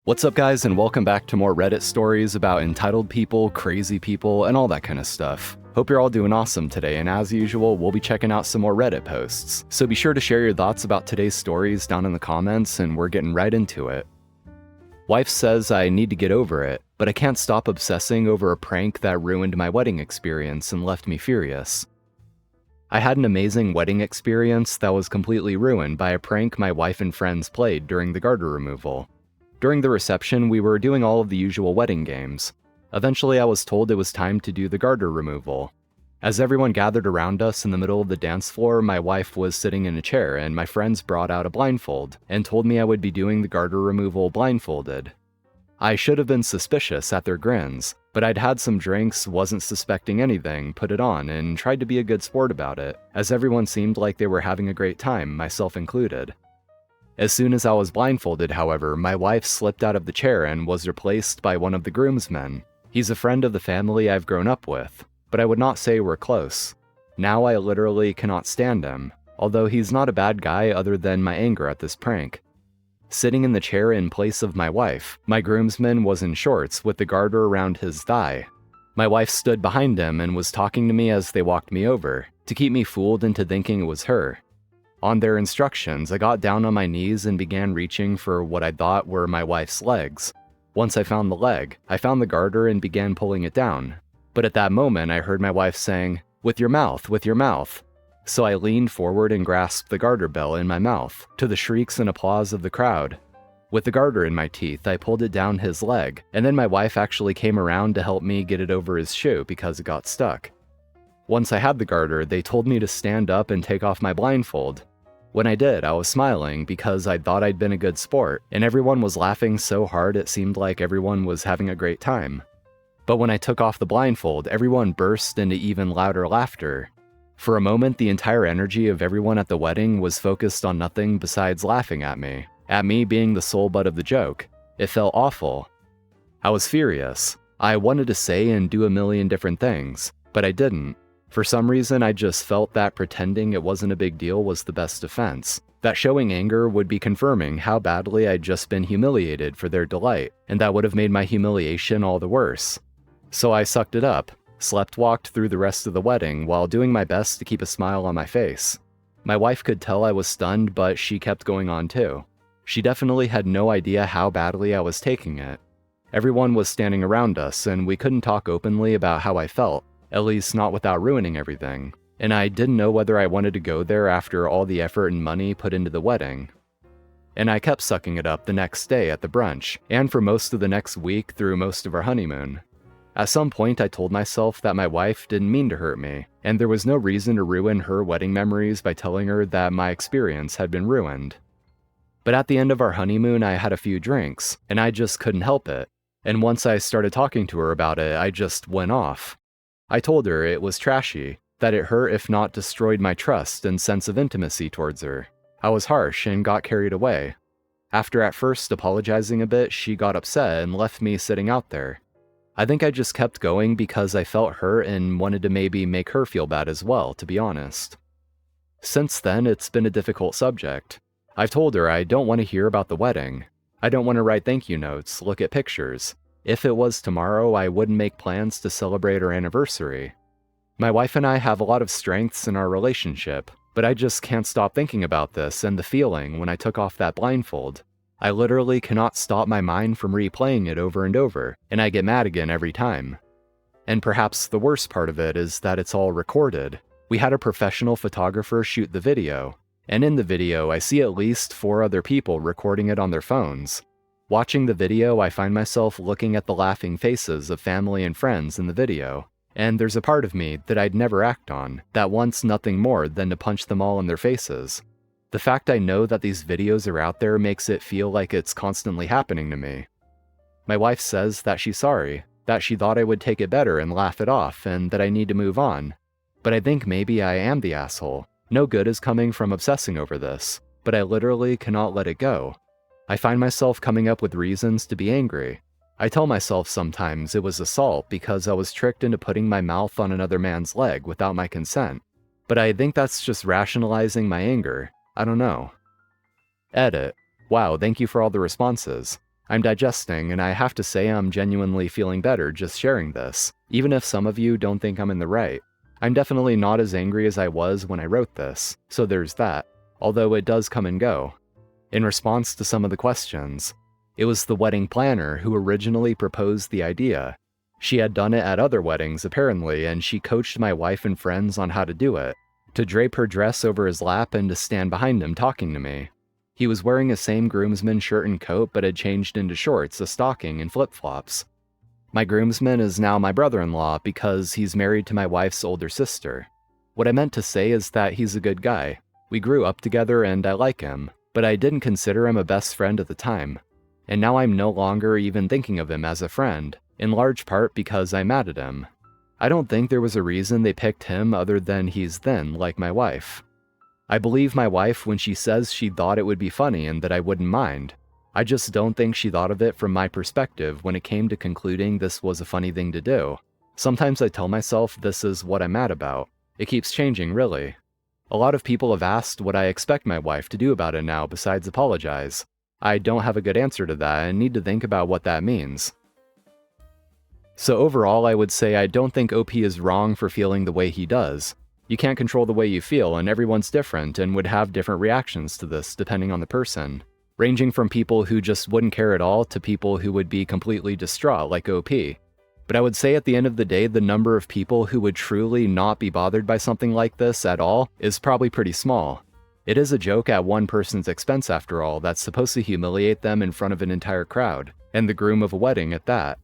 What's up, guys, and welcome back to more Reddit stories about entitled people, crazy people, and all that kind of stuff. Hope you're all doing awesome today, and as usual, we'll be checking out some more Reddit posts. So be sure to share your thoughts about today's stories down in the comments, and we're getting right into it. Wife says I need to get over it, but I can't stop obsessing over a prank that ruined my wedding experience and left me furious. I had an amazing wedding experience that was completely ruined by a prank my wife and friends played during the garter removal. During the reception, we were doing all of the usual wedding games. Eventually, I was told it was time to do the garter removal. As everyone gathered around us in the middle of the dance floor, my wife was sitting in a chair and my friends brought out a blindfold and told me I would be doing the garter removal blindfolded. I should have been suspicious at their grins, but I'd had some drinks, wasn't suspecting anything, put it on, and tried to be a good sport about it, as everyone seemed like they were having a great time, myself included. As soon as I was blindfolded, however, my wife slipped out of the chair and was replaced by one of the groomsmen. He's a friend of the family I've grown up with, but I would not say we're close. Now I literally cannot stand him, although he's not a bad guy other than my anger at this prank. Sitting in the chair in place of my wife, my groomsman was in shorts with the garter around his thigh. My wife stood behind him and was talking to me as they walked me over, to keep me fooled into thinking it was her. On their instructions, I got down on my knees and began reaching for what I thought were my wife's legs. Once I found the leg, I found the garter and began pulling it down. But at that moment, I heard my wife saying, with your mouth, with your mouth." So I leaned forward and grasped the garter bell in my mouth, to the shrieks and applause of the crowd. With the garter in my teeth, I pulled it down his leg, and then my wife actually came around to help me get it over his shoe because it got stuck. Once I had the garter, they told me to stand up and take off my blindfold. When I did, I was smiling because I thought I'd been a good sport, and everyone was laughing so hard it seemed like everyone was having a great time. But when I took off the blindfold, everyone burst into even louder laughter. For a moment, the entire energy of everyone at the wedding was focused on nothing besides laughing at me being the sole butt of the joke. It felt awful. I was furious. I wanted to say and do a million different things, but I didn't. For some reason, I just felt that pretending it wasn't a big deal was the best defense. That showing anger would be confirming how badly I'd just been humiliated for their delight, and that would have made my humiliation all the worse. So I sucked it up, slept-walked through the rest of the wedding while doing my best to keep a smile on my face. My wife could tell I was stunned, but she kept going on too. She definitely had no idea how badly I was taking it. Everyone was standing around us, and we couldn't talk openly about how I felt. At least not without ruining everything, and I didn't know whether I wanted to go there after all the effort and money put into the wedding. And I kept sucking it up the next day at the brunch, and for most of the next week through most of our honeymoon. At some point I told myself that my wife didn't mean to hurt me, and there was no reason to ruin her wedding memories by telling her that my experience had been ruined. But at the end of our honeymoon I had a few drinks, and I just couldn't help it, and once I started talking to her about it, I just went off. I told her it was trashy, that it hurt if not destroyed my trust and sense of intimacy towards her. I was harsh and got carried away. After at first apologizing a bit, she got upset and left me sitting out there. I think I just kept going because I felt hurt and wanted to maybe make her feel bad as well, to be honest. Since then, it's been a difficult subject. I've told her I don't want to hear about the wedding. I don't want to write thank you notes, look at pictures. If it was tomorrow, I wouldn't make plans to celebrate our anniversary. My wife and I have a lot of strengths in our relationship, but I just can't stop thinking about this and the feeling when I took off that blindfold. I literally cannot stop my mind from replaying it over and over, and I get mad again every time. And perhaps the worst part of it is that it's all recorded. We had a professional photographer shoot the video, and in the video I see at least 4 other people recording it on their phones. Watching the video, I find myself looking at the laughing faces of family and friends in the video, and there's a part of me that I'd never act on, that wants nothing more than to punch them all in their faces. The fact I know that these videos are out there makes it feel like it's constantly happening to me. My wife says that she's sorry, that she thought I would take it better and laugh it off, and that I need to move on. But I think maybe I am the asshole. No good is coming from obsessing over this, but I literally cannot let it go. I find myself coming up with reasons to be angry. I tell myself sometimes it was assault because I was tricked into putting my mouth on another man's leg without my consent. But I think that's just rationalizing my anger. I don't know. Edit. Wow, thank you for all the responses. I'm digesting, and I have to say I'm genuinely feeling better just sharing this, even if some of you don't think I'm in the right. I'm definitely not as angry as I was when I wrote this, so there's that, although it does come and go. In response to some of the questions, it was the wedding planner who originally proposed the idea. She had done it at other weddings, apparently, and she coached my wife and friends on how to do it, to drape her dress over his lap and to stand behind him talking to me. He was wearing the same groomsman shirt and coat but had changed into shorts, a stocking, and flip-flops. My groomsman is now my brother-in-law because he's married to my wife's older sister. What I meant to say is that he's a good guy. We grew up together and I like him, but I didn't consider him a best friend at the time. And now I'm no longer even thinking of him as a friend, in large part because I'm mad at him. I don't think there was a reason they picked him other than he's thin, like my wife. I believe my wife when she says she thought it would be funny and that I wouldn't mind. I just don't think she thought of it from my perspective when it came to concluding this was a funny thing to do. Sometimes I tell myself this is what I'm mad about. It keeps changing, really. A lot of people have asked what I expect my wife to do about it now besides apologize. I don't have a good answer to that and need to think about what that means. So overall, I would say I don't think OP is wrong for feeling the way he does. You can't control the way you feel, and everyone's different and would have different reactions to this depending on the person, ranging from people who just wouldn't care at all to people who would be completely distraught like OP. But I would say at the end of the day, the number of people who would truly not be bothered by something like this at all is probably pretty small. It is a joke at one person's expense after all that's supposed to humiliate them in front of an entire crowd, and the groom of a wedding at that.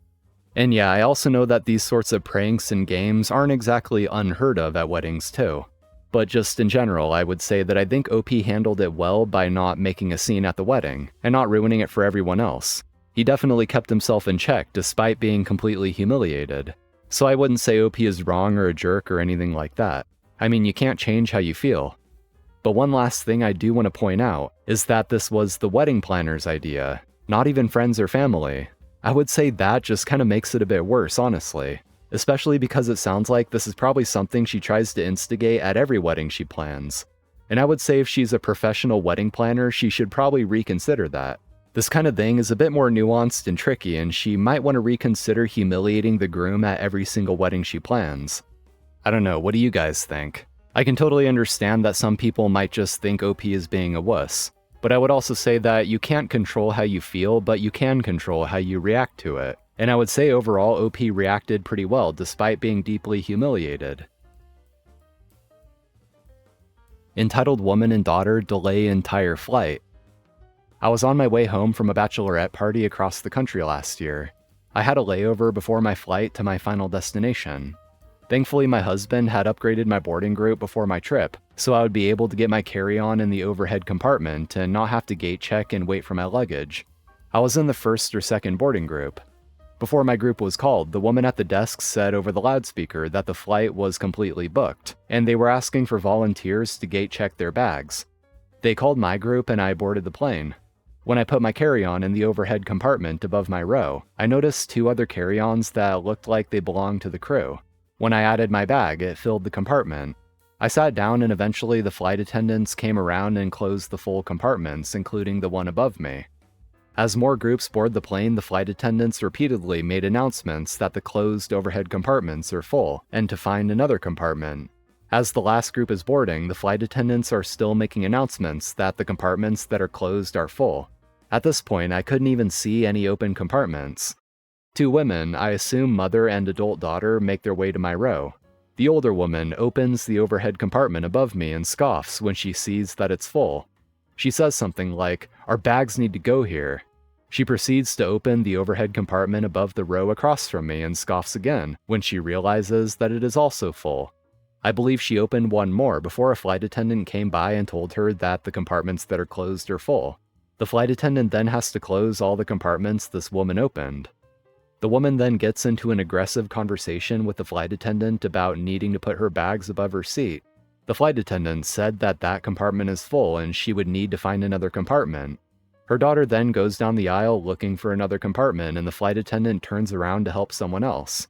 And yeah, I also know that these sorts of pranks and games aren't exactly unheard of at weddings too. But just in general, I would say that I think OP handled it well by not making a scene at the wedding, and not ruining it for everyone else. He definitely kept himself in check despite being completely humiliated. So I wouldn't say OP is wrong or a jerk or anything like that. I mean, you can't change how you feel. But one last thing I do want to point out is that this was the wedding planner's idea, not even friends or family. I would say that just kind of makes it a bit worse, honestly. Especially because it sounds like this is probably something she tries to instigate at every wedding she plans. And I would say if she's a professional wedding planner, she should probably reconsider that. This kind of thing is a bit more nuanced and tricky, and she might want to reconsider humiliating the groom at every single wedding she plans. I don't know, what do you guys think? I can totally understand that some people might just think OP is being a wuss. But I would also say that you can't control how you feel, but you can control how you react to it. And I would say overall OP reacted pretty well despite being deeply humiliated. Entitled Woman and Daughter Delay Entire Flight. I was on my way home from a bachelorette party across the country last year. I had a layover before my flight to my final destination. Thankfully, my husband had upgraded my boarding group before my trip, so I would be able to get my carry-on in the overhead compartment and not have to gate check and wait for my luggage. I was in the first or second boarding group. Before my group was called, the woman at the desk said over the loudspeaker that the flight was completely booked, and they were asking for volunteers to gate check their bags. They called my group and I boarded the plane. When I put my carry-on in the overhead compartment above my row, I noticed two other carry-ons that looked like they belonged to the crew. When I added my bag, it filled the compartment. I sat down and eventually the flight attendants came around and closed the full compartments, including the one above me. As more groups board the plane, the flight attendants repeatedly made announcements that the closed overhead compartments are full and to find another compartment. As the last group is boarding, the flight attendants are still making announcements that the compartments that are closed are full. At this point, I couldn't even see any open compartments. Two women, I assume mother and adult daughter, make their way to my row. The older woman opens the overhead compartment above me and scoffs when she sees that it's full. She says something like, "Our bags need to go here." She proceeds to open the overhead compartment above the row across from me and scoffs again when she realizes that it is also full. I believe she opened one more before a flight attendant came by and told her that the compartments that are closed are full. The flight attendant then has to close all the compartments this woman opened. The woman then gets into an aggressive conversation with the flight attendant about needing to put her bags above her seat. The flight attendant said that that compartment is full and she would need to find another compartment. Her daughter then goes down the aisle looking for another compartment and the flight attendant turns around to help someone else.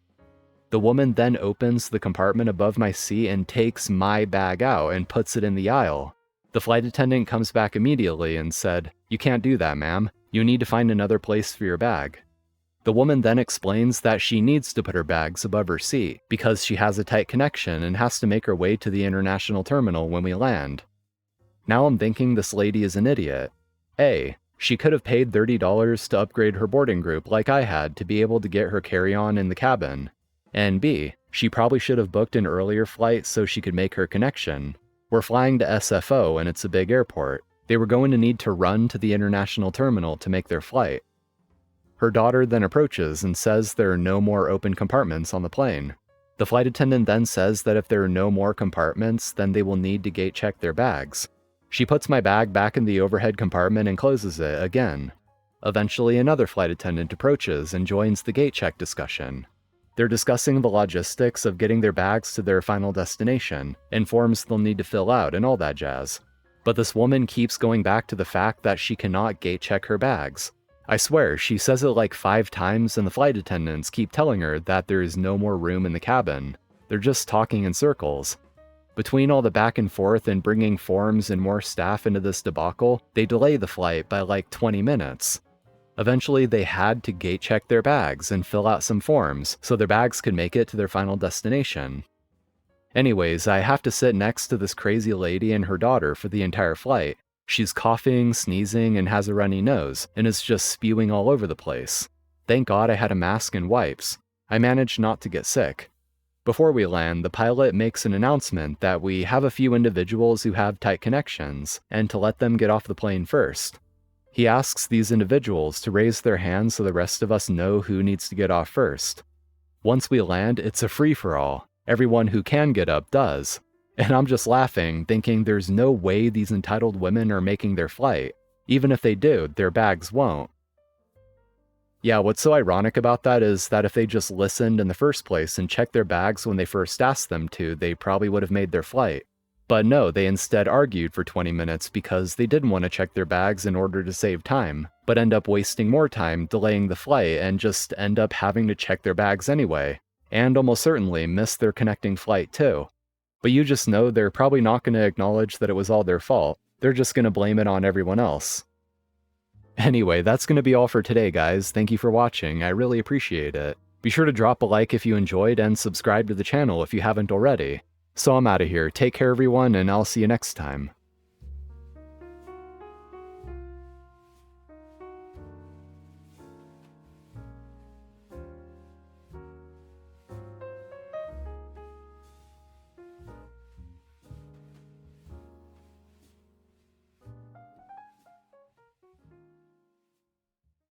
The woman then opens the compartment above my seat and takes my bag out and puts it in the aisle. The flight attendant comes back immediately and said, "You can't do that, ma'am. You need to find another place for your bag. The woman then explains that she needs to put her bags above her seat because she has a tight connection and has to make her way to the international terminal when we land. Now I'm thinking this lady is an idiot. A. She could have paid $30 to upgrade her boarding group like I had to be able to get her carry-on in the cabin. And B. She probably should have booked an earlier flight so she could make her connection. We're flying to SFO and it's a big airport. They were going to need to run to the international terminal to make their flight. Her daughter then approaches and says there are no more open compartments on the plane. The flight attendant then says that if there are no more compartments, then they will need to gate check their bags. She puts my bag back in the overhead compartment and closes it again. Eventually, another flight attendant approaches and joins the gate check discussion. They're discussing the logistics of getting their bags to their final destination, and forms they'll need to fill out and all that jazz. But this woman keeps going back to the fact that she cannot gate check her bags. I swear, she says it like 5 times and the flight attendants keep telling her that there is no more room in the cabin. They're just talking in circles. Between all the back and forth and bringing forms and more staff into this debacle, they delay the flight by like 20 minutes. Eventually, they had to gate check their bags and fill out some forms so their bags could make it to their final destination. Anyways, I have to sit next to this crazy lady and her daughter for the entire flight. She's coughing, sneezing, and has a runny nose, and is just spewing all over the place. Thank God I had a mask and wipes. I managed not to get sick. Before we land, the pilot makes an announcement that we have a few individuals who have tight connections, and to let them get off the plane first. He asks these individuals to raise their hands so the rest of us know who needs to get off first. Once we land, it's a free-for-all. Everyone who can get up does. And I'm just laughing, thinking there's no way these entitled women are making their flight. Even if they do, their bags won't. Yeah, what's so ironic about that is that if they just listened in the first place and checked their bags when they first asked them to, they probably would have made their flight. But no, they instead argued for 20 minutes because they didn't want to check their bags in order to save time, but end up wasting more time delaying the flight and just end up having to check their bags anyway. And almost certainly miss their connecting flight too. But you just know they're probably not going to acknowledge that it was all their fault. They're just going to blame it on everyone else. Anyway, that's going to be all for today, guys. Thank you for watching. I really appreciate it. Be sure to drop a like if you enjoyed and subscribe to the channel if you haven't already. So I'm out of here. Take care, everyone, and I'll see you next time.